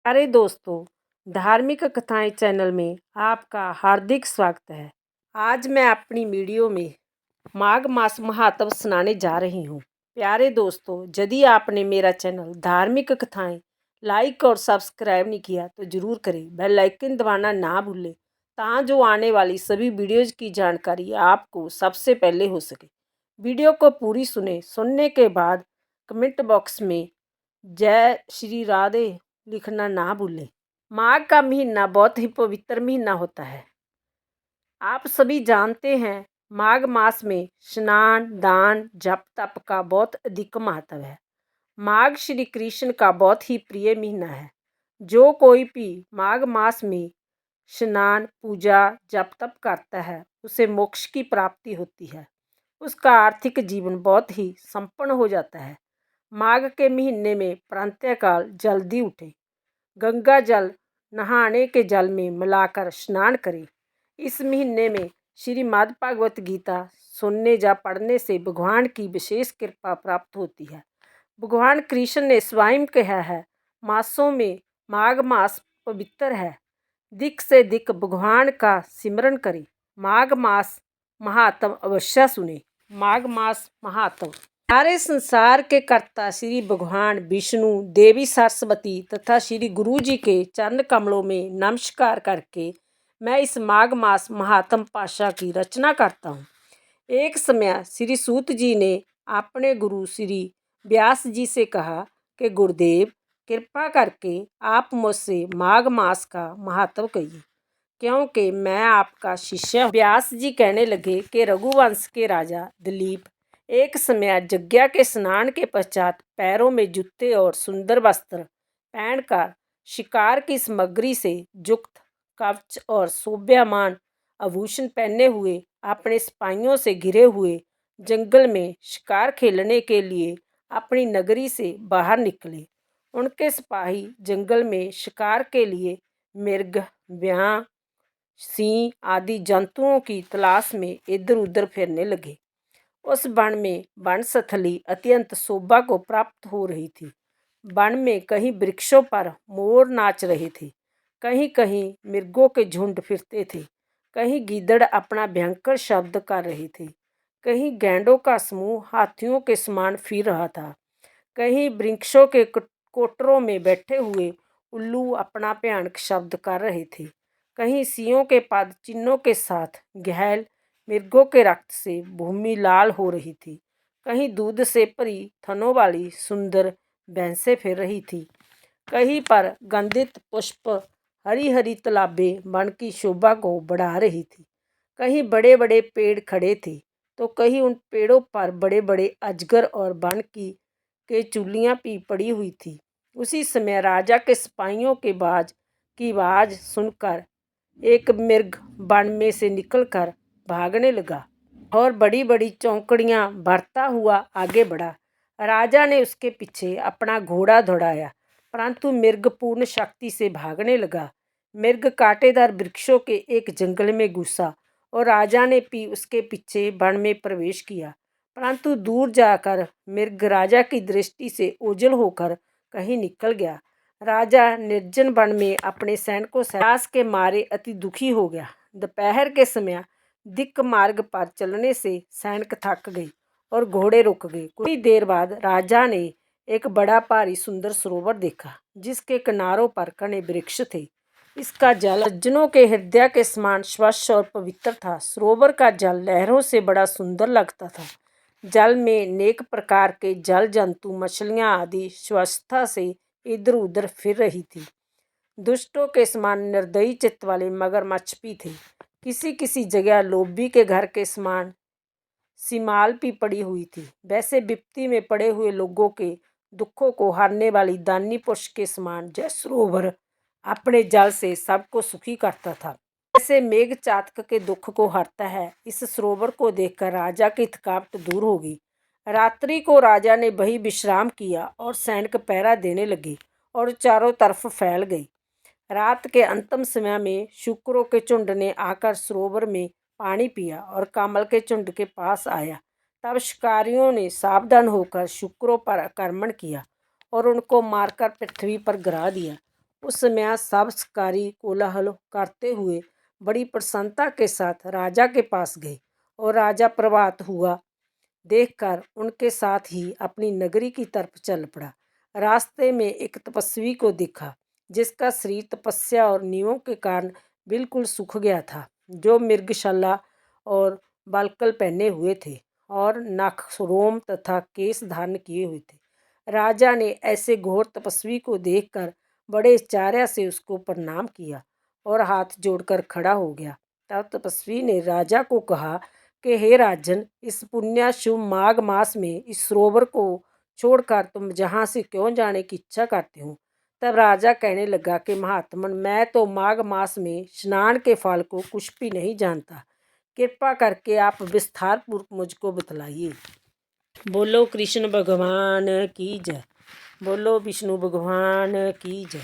प्यारे दोस्तों, धार्मिक कथाएं चैनल में आपका हार्दिक स्वागत है। आज मैं अपनी वीडियो में माघ मास महात्म सुनाने जा रही हूँ। प्यारे दोस्तों, यदि आपने मेरा चैनल धार्मिक कथाएं लाइक और सब्सक्राइब नहीं किया तो ज़रूर करें। बेल आइकन दबाना ना भूलें जो आने वाली सभी वीडियोज़ की जानकारी आपको सबसे पहले हो सके। वीडियो को पूरी सुनने के बाद कमेंट बॉक्स में जय श्री राधे लिखना ना भूलें। माघ का महीना बहुत ही पवित्र महीना होता है। आप सभी जानते हैं, माघ मास में स्नान, दान, जप तप का बहुत अधिक महत्व है। माघ श्री कृष्ण का बहुत ही प्रिय महीना है। जो कोई भी माघ मास में स्नान, पूजा, जप तप करता है, उसे मोक्ष की प्राप्ति होती है। उसका आर्थिक जीवन बहुत ही संपन्न हो जाता है। माघ के महीने में प्रातःकाल जल्दी उठें, गंगा जल नहाने के जल में मिलाकर स्नान करें। इस महीने में श्रीमद् भागवत गीता सुनने या पढ़ने से भगवान की विशेष कृपा प्राप्त होती है। भगवान कृष्ण ने स्वयं कहा है, मासों में माघ मास पवित्र है। दिक से दिक भगवान का सिमरन करें। माघ मास महात्म अवश्य सुने। माघ मास महात्म। सारे संसार के कर्ता श्री भगवान विष्णु, देवी सरस्वती तथा श्री गुरु जी के चरण कमलों में नमस्कार करके मैं इस माघ मास महात्म पाशा की रचना करता हूँ। एक समय श्री सूत जी ने अपने गुरु श्री व्यास जी से कहा कि गुरुदेव, कृपा करके आप मुझसे माघ मास का महत्व कहिए, क्योंकि मैं आपका शिष्य हूँ। व्यास जी कहने लगे कि रघुवंश के राजा दिलीप एक समय यज्ञ के स्नान के पश्चात पैरों में जूते और सुंदर वस्त्र पहनकर शिकार की सामग्री से युक्त कवच और शोभायमान आभूषण पहने हुए अपने सिपाहियों से घिरे हुए जंगल में शिकार खेलने के लिए अपनी नगरी से बाहर निकले। उनके सिपाही जंगल में शिकार के लिए मृग, ब्यां, सिंह आदि जंतुओं की तलाश में इधर उधर फिरने लगे। उस वन में वनस्थली अत्यंत शोभा को प्राप्त हो रही थी। वन में कहीं वृक्षों पर मोर नाच रहे थे, कहीं कहीं मृगों के झुंड फिरते थे, कहीं गीदड़ अपना भयंकर शब्द कर रहे थे, कहीं गैंडों का समूह हाथियों के समान फिर रहा था, कहीं वृक्षों के कोटरों में बैठे हुए उल्लू अपना भयानक शब्द कर रहे थे, कहीं सिंहों के पद चिन्हों के साथ घायल मृगों के रक्त से भूमि लाल हो रही थी, कहीं दूध से भरी थनों वाली सुंदर भैंसें फिर रही थी, कहीं पर गंधित पुष्प हरी हरी तालाबें वन की शोभा को बढ़ा रही थी, कहीं बड़े बड़े पेड़ खड़े थे तो कहीं उन पेड़ों पर बड़े बड़े अजगर और वन की के चूलियाँ भी पड़ी हुई थी। उसी समय राजा के सिपाहियों के की आवाज़ सुनकर एक मृग वन में से निकलकर भागने लगा और बड़ी बड़ी चौंकड़ियाँ भरता हुआ आगे बढ़ा। राजा ने उसके पीछे अपना घोड़ा दौड़ाया, परंतु मृग पूर्ण शक्ति से भागने लगा। मृग कांटेदार वृक्षों के एक जंगल में घुसा और राजा ने भी उसके पीछे वन में प्रवेश किया, परंतु दूर जाकर मृग राजा की दृष्टि से ओझल होकर कहीं निकल गया। राजा निर्जन वन में अपने सैनिकों से प्यास के मारे अति दुखी हो गया। दोपहर के समय दिक् मार्ग पर चलने से सैनिक थक गए और घोड़े रुक गए। कुछ देर बाद राजा ने एक बड़ा भारी सुंदर सरोवर देखा, जिसके किनारों पर घने वृक्ष थे। इसका जल सज्जनों के हृदय के समान स्वच्छ और पवित्र था। सरोवर का जल लहरों से बड़ा सुंदर लगता था। जल में अनेक प्रकार के जल जंतु, मछलियाँ आदि स्वस्थता से इधर उधर फिर रही थी। दुष्टों के समान निर्दयी चित्त वाले मगरमच्छ भी थे। किसी किसी जगह लोभी के घर के समान सीमाल भी पड़ी हुई थी। वैसे विपत्ति में पड़े हुए लोगों के दुखों को हरने वाली दानी पुरुष के समान जय सरोवर अपने जल से सबको सुखी करता था। जैसे मेघ चातक के दुख को हरता है, इस सरोवर को देखकर राजा की थकावट दूर हो गई। रात्रि को राजा ने वही विश्राम किया और सैनिक पहरा देने लगे और चारों तरफ फैल गए। रात के अंतिम समय में शुक्रों के झुंड ने आकर सरोवर में पानी पिया और कमल के झुंड के पास आया। तब शिकारियों ने सावधान होकर शुक्रों पर आक्रमण किया और उनको मारकर पृथ्वी पर गिरा दिया। उस समय सब शिकारी कोलाहल करते हुए बड़ी प्रसन्नता के साथ राजा के पास गए और राजा प्रभात हुआ देखकर उनके साथ ही अपनी नगरी की तरफ चल पड़ा। रास्ते में एक तपस्वी को देखा जिसका शरीर तपस्या और नियमों के कारण बिल्कुल सूख गया था, जो मृगशाला और बालकल पहने हुए थे और नख रोम तथा केश धारण किए हुए थे। राजा ने ऐसे घोर तपस्वी को देखकर बड़े आश्चर्य से उसको प्रणाम किया और हाथ जोड़कर खड़ा हो गया। तब तपस्वी ने राजा को कहा कि हे राजन, इस पुण्य शुभ माघ मास में इस सरोवर को छोड़कर तुम जहाँ से क्यों जाने की इच्छा करते हो। तब राजा कहने लगा कि महात्मन, मैं तो माघ मास में स्नान के फल को कुछ भी नहीं जानता, कृपा करके आप विस्तार पूर्वक मुझको बतलाइए। बोलो कृष्ण भगवान की जय, बोलो विष्णु भगवान की जय।